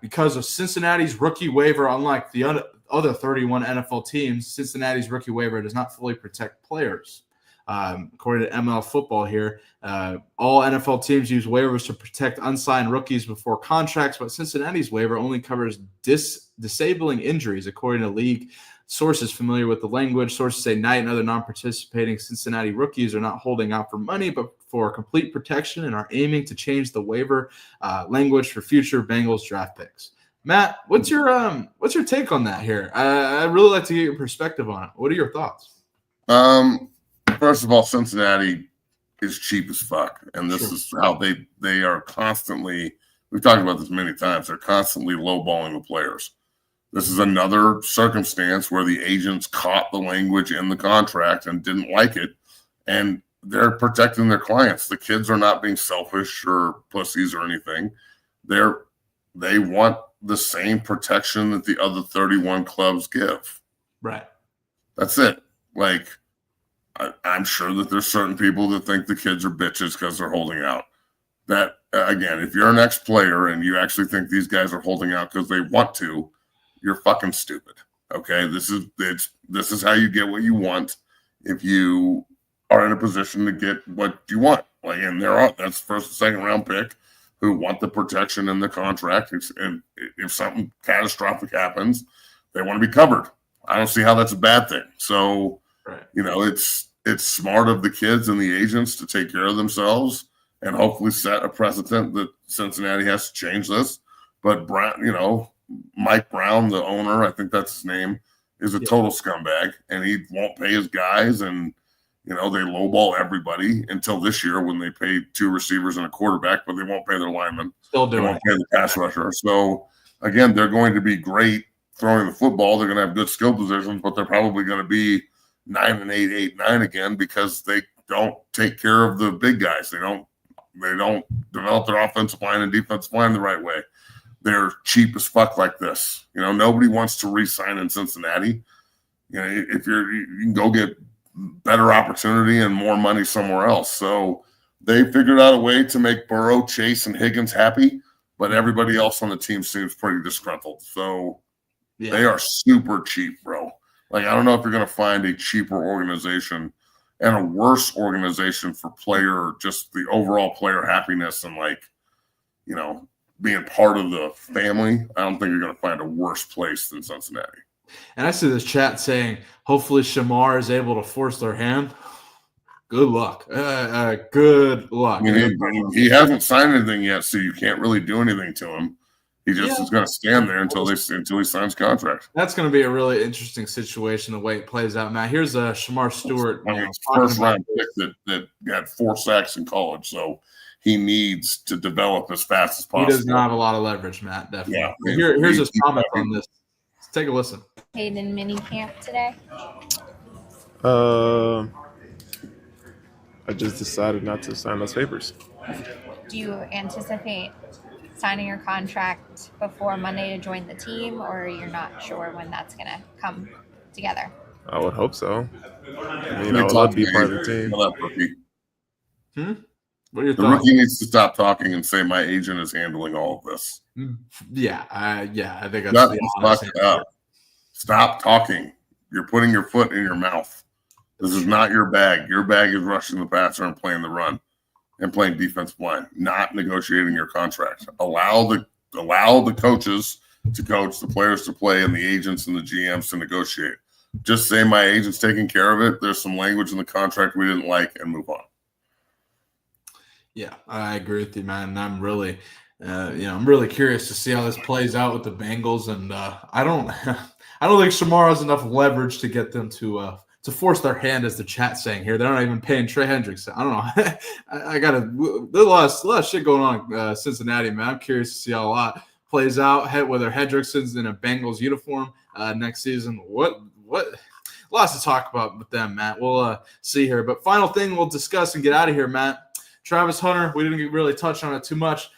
because of Cincinnati's rookie waiver. Unlike the other 31 NFL teams, Cincinnati's rookie waiver does not fully protect players. According to ML Football here, all NFL teams use waivers to protect unsigned rookies before contracts, but Cincinnati's waiver only covers disabling injuries, according to league sources familiar with the language. Sources say Knight and other non-participating Cincinnati rookies are not holding out for money, but for complete protection, and are aiming to change the waiver language for future Bengals draft picks. Matt, what's your take on that here? I'd really like to get your perspective on it. What are your thoughts? First of all, Cincinnati is cheap as fuck, and this is how they are constantly. We've talked about this many times. They're constantly lowballing the players. This is another circumstance where the agents caught the language in the contract and didn't like it, and they're protecting their clients. The kids are not being selfish or pussies or anything. They want the same protection that the other 31 clubs give. Right. That's it. Like, I'm sure that there's certain people that think the kids are bitches because they're holding out. That, again, if you're an ex-player and you actually think these guys are holding out because they want to, you're fucking stupid. Okay, this is how you get what you want if you are in a position to get what you want. Like, and that's first and second round pick who want the protection in the contract. And if something catastrophic happens, they want to be covered. I don't see how that's a bad thing. So, right. It's smart of the kids and the agents to take care of themselves and hopefully set a precedent that Cincinnati has to change this. But Mike Brown, the owner, I think that's his name, is a total scumbag, and he won't pay his guys, and they lowball everybody until this year when they pay 2 receivers and a quarterback, but they won't pay their linemen. Still doing they won't pay the pass rusher. So again, they're going to be great throwing the football. They're going to have good skill positions, but they're probably going to be 9-8, 8-9 again because they don't take care of the big guys. They don't develop their offensive line and defensive line the right way. They're cheap as fuck like this. Nobody wants to re-sign in Cincinnati. If you can go get better opportunity and more money somewhere else. So they figured out a way to make Burrow, Chase, and Higgins happy, but everybody else on the team seems pretty disgruntled. So they are super cheap, bro. Like, I don't know if you're going to find a cheaper organization and a worse organization for just the overall player happiness and being part of the family. I don't think you're going to find a worse place than Cincinnati. And I see this chat saying, hopefully Shamar is able to force their hand. Good luck. Good luck. I mean, he hasn't signed anything yet, so you can't really do anything to him. He just is going to stand there until he signs contract. That's going to be a really interesting situation the way it plays out. Now, here's Shamar Stewart. It's first round pick that got 4 sacks in college, so he needs to develop as fast as possible. He does not have a lot of leverage, Matt. Definitely. Yeah, here's his comment on this. Let's take a listen. Hayden mini camp today. I just decided not to sign those papers. Do you anticipate signing your contract before Monday to join the team, or you're not sure when that's going to come together? I would hope so. I would love to be part of the team. What are your thoughts? The rookie needs to stop talking and say, my agent is handling all of this. Yeah, I think that's Shut the fuck up. Stop talking. You're putting your foot in your mouth. This is not your bag. Your bag is rushing the passer and playing the run and playing defensive line, not negotiating your contract. Allow the coaches to coach, the players to play, and the agents and the GMs to negotiate. Just say my agent's taking care of it. There's some language in the contract we didn't like, and move on. Yeah, I agree with you, man. And I'm really, I'm really curious to see how this plays out with the Bengals. And I don't think Shamar has enough leverage to get them to force their hand, as the chat's saying here. They're not even paying Trey Hendricks. I don't know. There's a lot of shit going on Cincinnati, man. I'm curious to see how a lot plays out. Whether Hendrickson's in a Bengals uniform next season. What? Lots to talk about with them, Matt. We'll see here. But final thing we'll discuss and get out of here, Matt. Travis Hunter, we didn't really touch on it too much.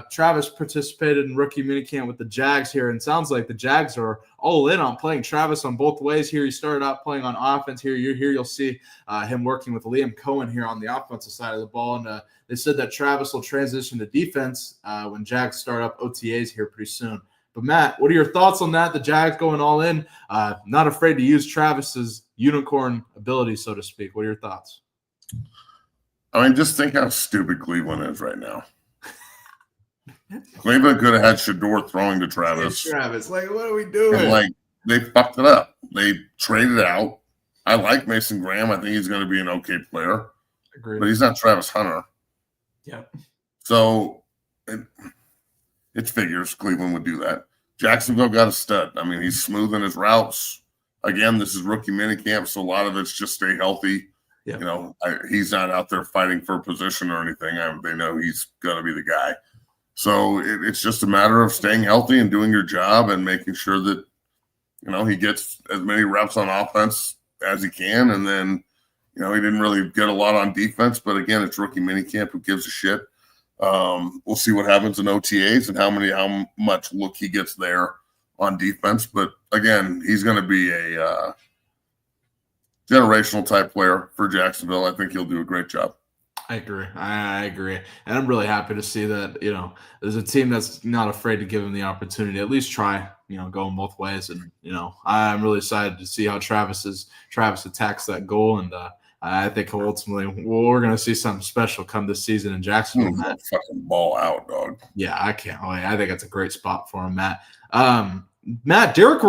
Travis participated in rookie minicamp with the Jags here, and sounds like the Jags are all in on playing Travis on both ways here. He started out playing on offense here. You'll see him working with Liam Cohen here on the offensive side of the ball, and they said that Travis will transition to defense when Jags start up OTAs here pretty soon. But, Matt, what are your thoughts on that? The Jags going all in, not afraid to use Travis's unicorn ability, so to speak. What are your thoughts? I mean, just think how stupid Cleveland is right now. Cleveland could have had Shedeur throwing to Travis. Like, what are we doing? And, they fucked it up. They traded out. I like Mason Graham. I think he's going to be an okay player. Agreed. But he's not Travis Hunter. Yeah. So it figures Cleveland would do that. Jacksonville got a stud. I mean, he's smooth in his routes. Again, this is rookie minicamp, so a lot of it's just stay healthy. Yeah. He's not out there fighting for a position or anything. They know he's going to be the guy. So it's just a matter of staying healthy and doing your job and making sure that, he gets as many reps on offense as he can. And then, he didn't really get a lot on defense. But, again, it's rookie minicamp. Who gives a shit? We'll see what happens in OTAs and how much look he gets there on defense. But, again, he's going to be a generational type player for Jacksonville. I think he'll do a great job. I agree. And I'm really happy to see that, there's a team that's not afraid to give him the opportunity, at least try, going both ways. And, I'm really excited to see how Travis attacks that goal. And I think ultimately we're going to see something special come this season in Jacksonville. Fucking ball out, dog. Yeah, I can't wait. I think it's a great spot for him, Matt. Matt, Derek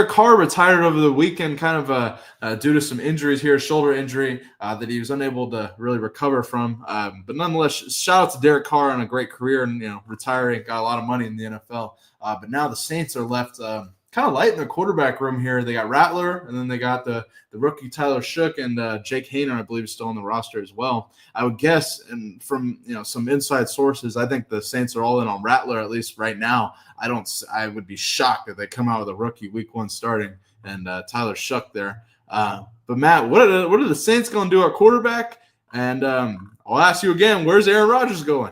Carr retired over the weekend kind of due to some injuries here, shoulder injury that he was unable to really recover from. But nonetheless, shout out to Derek Carr on a great career and, retiring, got a lot of money in the NFL. But now the Saints are left kind of light in the quarterback room here. They got Rattler, and then they got the rookie Tyler Shook, and Jake Hayner, I believe, is still on the roster as well. I would guess, and from some inside sources, I think the Saints are all in on Rattler, at least right now. I would be shocked if they come out with a rookie week 1 starting and Tyler Shook there. But Matt, what are the Saints going to do at quarterback? And I'll ask you again, where's Aaron Rodgers going?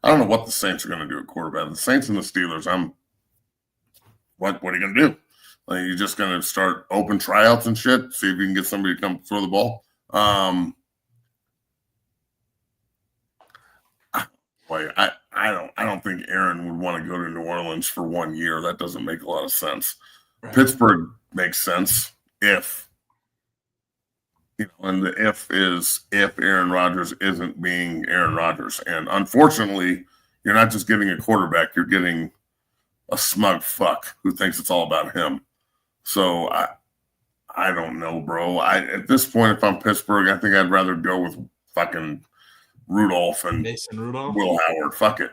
I don't know what the Saints are going to do at quarterback. The Saints and the Steelers, what are you going to do? You're just going to start open tryouts and shit, see if you can get somebody to come throw the ball? I don't think Aaron would want to go to New Orleans for 1 year. That doesn't make a lot of sense. Right. Pittsburgh makes sense if and the if is if Aaron Rodgers isn't being Aaron Rodgers. And unfortunately, you're not just getting a quarterback, you're getting a smug fuck who thinks it's all about him. So I don't know, bro. At this point, if I'm Pittsburgh, I think I'd rather go with fucking Rudolph and Mason Rudolph. Will Howard. Fuck it.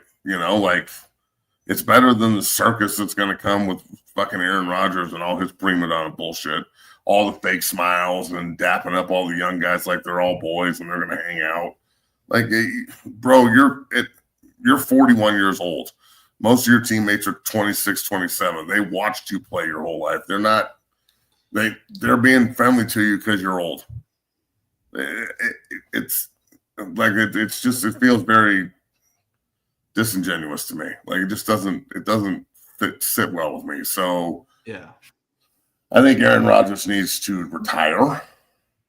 It's better than the circus that's going to come with fucking Aaron Rodgers and all his prima donna bullshit. All the fake smiles and dapping up all the young guys like they're all boys and they're going to hang out. Bro, you're 41 years old. Most of your teammates are 26, 27. They watched you play your whole life. They're being friendly to you because you're old. It feels very disingenuous to me. It doesn't sit well with me. So yeah. I think Aaron Rodgers needs to retire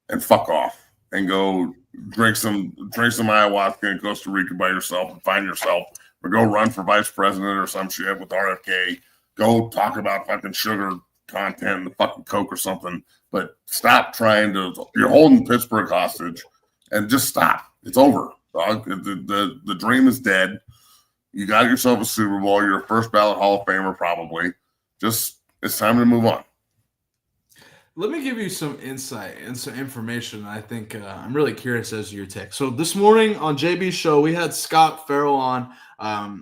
and fuck off and go drink some ayahuasca in Costa Rica by yourself and find yourself, or go run for vice president or some shit with RFK. Go talk about fucking sugar content and the fucking Coke or something. But stop trying to. You're holding Pittsburgh hostage, and just stop. It's over. Dog, the dream is dead. You got yourself a Super Bowl. You're a first ballot Hall of Famer, probably. Just it's time to move on. Let me give you some insight and some information. I think I'm really curious as to your take. So this morning on JB's show, we had Scott Farrell on.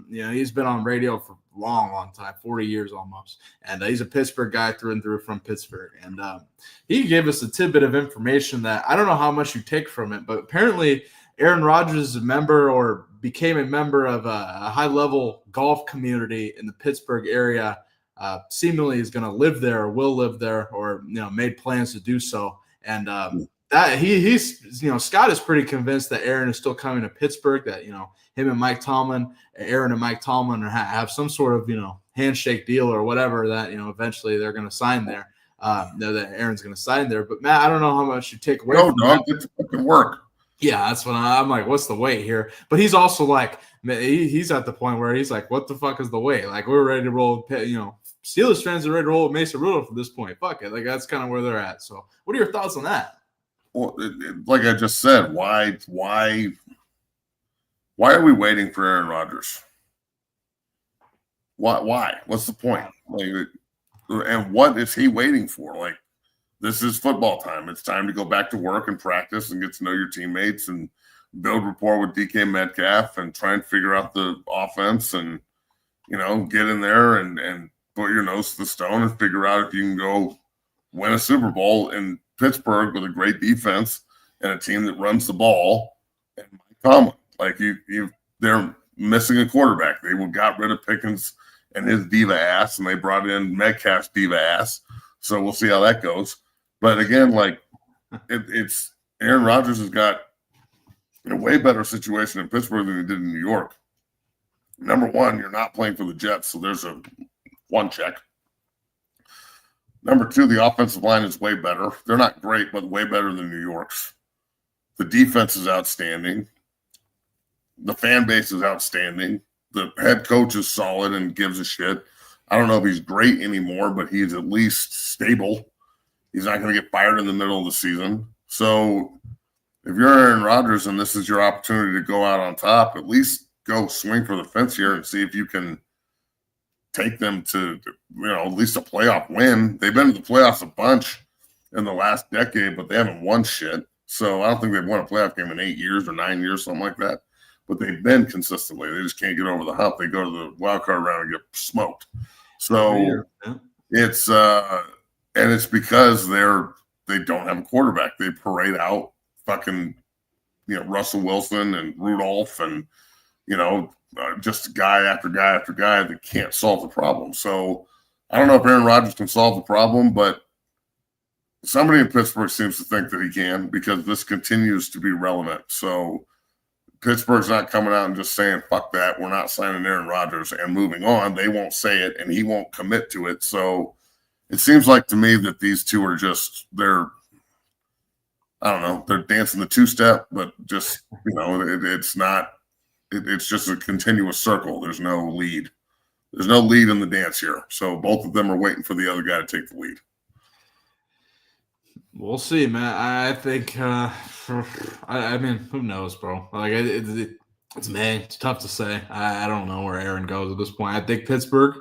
He's been on radio for a long time, 40 years almost. And he's a Pittsburgh guy through and through from Pittsburgh. And he gave us a tidbit of information that I don't know how much you take from it, but apparently Aaron Rodgers is a member or became a member of a high-level golf community in the Pittsburgh area. Seemingly is going to live there or will live there or made plans to do so. And that he's Scott is pretty convinced that Aaron is still coming to Pittsburgh, that him and Mike Tomlin, Aaron and Mike Tomlin have some sort of handshake deal or whatever that eventually they're going to sign there. That Aaron's going to sign there. But Matt, I don't know how much you take away from that. It's fucking work. Yeah, that's when I'm like, what's the wait here? But he's also like, he's at the point where he's like, what the fuck is the wait? Like, we're ready to roll, Steelers fans are ready to roll with Mason Rudolph at this point. Fuck it. Like, that's kind of where they're at. So what are your thoughts on that? Well, like I just said, why are we waiting for Aaron Rodgers? Why? What's the point? Like, and what is he waiting for? Like, this is football time. It's time to go back to work and practice and get to know your teammates and build rapport with DK Metcalf and try and figure out the offense and, get in there and put your nose to the stone and figure out if you can go win a Super Bowl in Pittsburgh with a great defense and a team that runs the ball. And Mike Tomlin, like they're missing a quarterback. They got rid of Pickens and his diva ass, and they brought in Metcalf's diva ass. So we'll see how that goes. But again, like it's Aaron Rodgers has got a way better situation in Pittsburgh than he did in New York. Number one, you're not playing for the Jets, so there's one check. Number two, the offensive line is way better. They're not great, but way better than New York's. The defense is outstanding. The fan base is outstanding. The head coach is solid and gives a shit. I don't know if he's great anymore, but he's at least stable. He's not going to get fired in the middle of the season. So if you're Aaron Rodgers and this is your opportunity to go out on top, at least go swing for the fence here and see if you can take them to, at least a playoff win. They've been to the playoffs a bunch in the last decade, but they haven't won shit. So I don't think they've won a playoff game in 8 years or 9 years, something like that. But they've been consistently. They just can't get over the hump. They go to the wild card round and get smoked. So it's and it's because they don't have a quarterback. They parade out fucking Russell Wilson and Rudolph and just guy after guy after guy that can't solve the problem. So I don't know if Aaron Rodgers can solve the problem, but somebody in Pittsburgh seems to think that he can because this continues to be relevant. So Pittsburgh's not coming out and just saying, fuck that, we're not signing Aaron Rodgers and moving on. They won't say it, and he won't commit to it. So it seems like to me that these two are they're dancing the two-step, but just, it's not – it's just a continuous circle. There's no lead. There's no lead in the dance here. So both of them are waiting for the other guy to take the lead. We'll see, man. I think I mean, who knows, bro? Like it's May. It's tough to say. I don't know where Aaron goes at this point. I think Pittsburgh,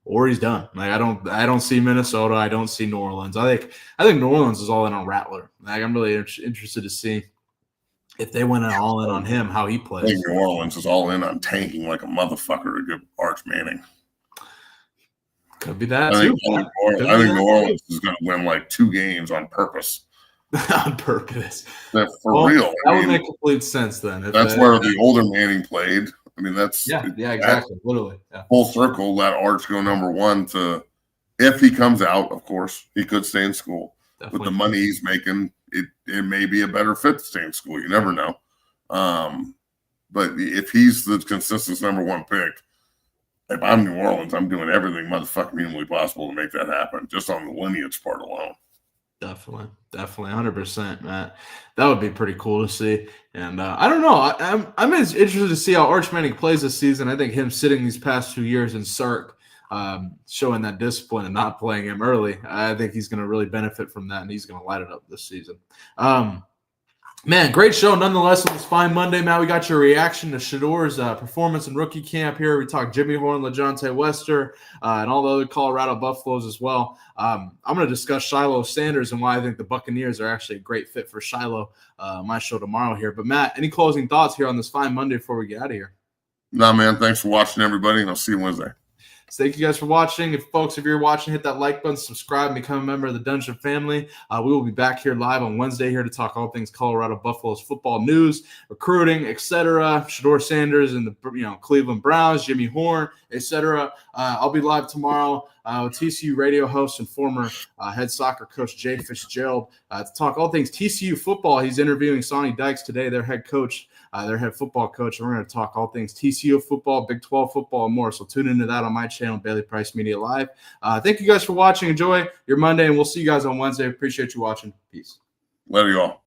or he's done. Like I don't see Minnesota. I don't see New Orleans. I think New Orleans is all in on Rattler. Like I'm really interested to see if they went all in on him, how he plays. I think New Orleans is all in on tanking like a motherfucker to get Arch Manning. Could be that I too. I think New Orleans is going to win 2 games on purpose. On purpose. For real. That would make complete sense then. That's where the older Manning played. I mean, that's exactly. Literally. Yeah. Full circle, let Arch go number one to if he comes out, of course, he could stay in school. Definitely. With the money he's making, it may be a better fit to stay in school. You never know. But if he's the consistent number one pick, if I'm New Orleans, I'm doing everything motherfucking humanly possible to make that happen, just on the lineage part alone. Definitely, 100%, Matt. That would be pretty cool to see. And I don't know. I'm interested to see how Arch Manning plays this season. I think him sitting these past 2 years in Sark, showing that discipline and not playing him early, I think he's going to really benefit from that, and he's going to light it up this season. Man, great show nonetheless on this fine Monday, Matt. We got your reaction to Shedor's performance in rookie camp here. We talked Jimmy Horn, Leonte Wester, and all the other Colorado Buffaloes as well. I'm going to discuss Shador Sanders and why I think the Buccaneers are actually a great fit for Shiloh, my show tomorrow here. But, Matt, any closing thoughts here on this fine Monday before we get out of here? Nah, man, thanks for watching, everybody, and I'll see you Wednesday. So thank you guys for watching. If you're watching, hit that like button, subscribe, and become a member of the Dungeon family. We will be back here live on Wednesday here to talk all things Colorado Buffaloes football news, recruiting, etc. Shador Sanders and the Cleveland Browns, Jimmy Horn, etc. I'll be live tomorrow with TCU radio host and former head soccer coach Jay Fitzgerald to talk all things TCU football. He's interviewing Sonny Dykes today, their head coach. Their head football coach, and we're going to talk all things TCU football, Big 12 football, and more. So tune into that on my channel, Bailey Price Media Live. Thank you guys for watching. Enjoy your Monday, and we'll see you guys on Wednesday. Appreciate you watching. Peace. Later, y'all.